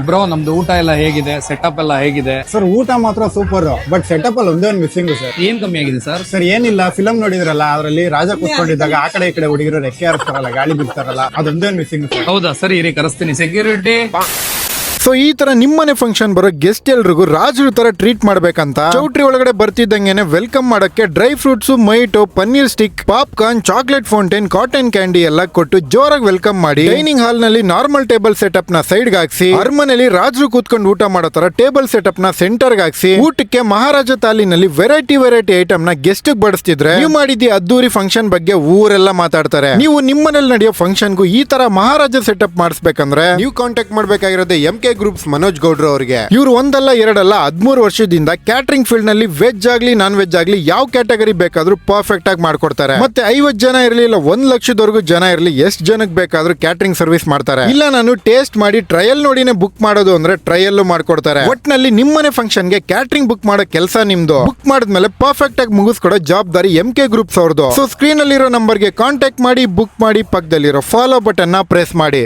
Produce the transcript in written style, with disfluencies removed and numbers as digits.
Bro ನಮ್ದು ಊಟ ಎಲ್ಲ ಹೇಗಿದೆ, ಸೆಟಪ್ ಎಲ್ಲ ಹೇಗಿದೆ? ಸರ್ ಊಟ ಮಾತ್ರ ಸೂಪರ್, ಬಟ್ ಸೆಟಪ್ ಅಲ್ಲಿ ಒಂದೇ ಒಂದು ಮಿಸ್ಸಿಂಗ್ ಸರ್. ಏನ್ ಕಮ್ಮಿ ಆಗಿದೆ ಸರ್? ಸರ್ ಏನಿಲ್ಲ, ಫಿಲಂ ನೋಡಿದ್ರಲ್ಲ, ಅದರಲ್ಲಿ ರಾಜ ಕೂತ್ಕೊಂಡಿದ್ದಾಗ ಆ ಕಡೆ ಈ ಕಡೆ ಹುಡುಗಿರು ರೆಕ್ಕೆ ಹಾರಿಸ್ತಾರಲ್ಲ, ಗಾಳಿ ಬಿಡ್ತಾರಲ್ಲ, ಅದೊಂದೇ ಒಂದು ಮಿಸ್ಸಿಂಗ್ ಸರ್. ಹೌದಾ ಸರಿ, ಇರಿ ಕರೆಸ್ತೀನಿ ಸೆಕ್ಯೂರಿಟಿ. ಸೊ ಈ ತರ ನಿಮ್ಮನೆ ಫಂಕ್ಷನ್ ಬರೋ ಗೆಸ್ಟ್ ಎಲ್ರಿಗೂ ರಾಜರು ತರ ಟ್ರೀಟ್ ಮಾಡ್ಬೇಕಂತ ಚೌಟ್ರಿ ಒಳಗಡೆ ಬರ್ತಿದ್ದಂಗೆನೆ ವೆಲ್ಕಮ್ ಮಾಡಕ್ಕೆ dry fruits, mojito, paneer stick, popcorn, chocolate fountain, cotton candy ಎಲ್ಲ ಕೊಟ್ಟು ಜೋರಾಗಿ ವೆಲ್ಕಮ್ ಮಾಡಿ ಡೈನಿಂಗ್ ಹಾಲ್ ನಲ್ಲಿ ನಾರ್ಮಲ್ ಟೇಬಲ್ ಸೆಟಪ್ ನ ಸೈಡ್ ಹಾಕ್ಸಿ, ಅರಮನೆಯಲ್ಲಿ ರಾಜರು ಕೂತ್ಕೊಂಡು ಊಟ ಮಾಡೋ ತರ ಟೇಬಲ್ ಸೆಟಪ್ ನ ಸೆಂಟರ್ ಹಾಕ್ಸಿ, ಊಟಕ್ಕೆ ಮಹಾರಾಜ ತಾಲಿನಲ್ಲಿ ವೆರೈಟಿ ಐಟಮ್ ನ ಗೆಸ್ಟ್ ಬಡಿಸ್ತಿದ್ರೆ ನೀವು ಮಾಡಿದ್ದಿ ಅದ್ದೂರಿ ಫಂಕ್ಷನ್ ಬಗ್ಗೆ ಊರೆಲ್ಲ ಮಾತಾಡ್ತಾರೆ. ನೀವು ನಿಮ್ಮನೇಲಿ ನಡೆಯೋ ಫಂಕ್ಷನ್ಗೂ ಈ ತರ ಮಹಾರಾಜ ಸೆಟಪ್ ಮಾಡಿಸ್ಬೇಕಂದ್ರೆ ನೀವು ಕಾಂಟ್ಯಾಕ್ಟ್ ಮಾಡ್ಬೇಕಾಗಿರೋದು MK ಗ್ರೂಪ್ಸ್ ಮನೋಜ್ ಗೌಡ್ರು ಅವರಿಗೆ. ಇವರು ಒಂದಲ್ಲ ಎರಡಲ್ಲ 13 ವರ್ಷದಿಂದ ಕ್ಯಾಟರಿಂಗ್ ಫೀಲ್ಡ್ ನಲ್ಲಿ ವೆಜ್ ಆಗ್ಲಿ ನಾನ್ ವೆಜ್ ಆಗ್ಲಿ ಯಾವ ಕ್ಯಾಟಗರಿ ಬೇಕಾದ್ರೂ ಪರ್ಫೆಕ್ಟ್ ಆಗಿ ಮಾಡ್ಕೊಡ್ತಾರೆ. ಮತ್ತೆ 50 ಜನ ಇರಲಿ ಇಲ್ಲ 1 ಲಕ್ಷದವರೆಗೂ ಜನ ಇರಲಿ, ಎಷ್ಟು ಜನಕ್ಕೆ ಬೇಕಾದ್ರೂ ಕ್ಯಾಟರಿಂಗ್ ಸರ್ವಿಸ್ ಮಾಡ್ತಾರೆ. ಇಲ್ಲ ನಾನು ಟೇಸ್ಟ್ ಮಾಡಿ ಟ್ರಯಲ್ ನೋಡಿನೇ ಬುಕ್ ಮಾಡೋದು ಅಂದ್ರೆ ಟ್ರಯಲ್ ಮಾಡ್ಕೊಡ್ತಾರೆ. ಒಟ್ನಲ್ಲಿ ನಿಮ್ಮನೆ ಫಂಕ್ಷನ್ ಗೆ ಕ್ಯಾಟರಿಂಗ್ ಬುಕ್ ಮಾಡೋ ಕೆಲಸ ನಿಮ್ದು. ಬುಕ್ ಮಾಡಿದ್ಮೇಲೆ ಪರ್ಫೆಕ್ಟ್ ಆಗಿ ಮುಗಿಸ್ಕೊಡೋ ಜವಾಬ್ದಾರಿ MK ಗ್ರೂಪ್ಸ್ ಅವ್ರದ್ದು. ಸೊ ಸ್ಕ್ರೀನ್ ಅಲ್ಲಿರೋ ನಂಬರ್ಗೆ ಕಾಂಟ್ಯಾಕ್ಟ್ ಮಾಡಿ, ಬುಕ್ ಮಾಡಿ, ಪಕ್ಕದಲ್ಲಿರೋ ಫಾಲೋ ಬಟನ್ ನ ಪ್ರೆಸ್ ಮಾಡಿ.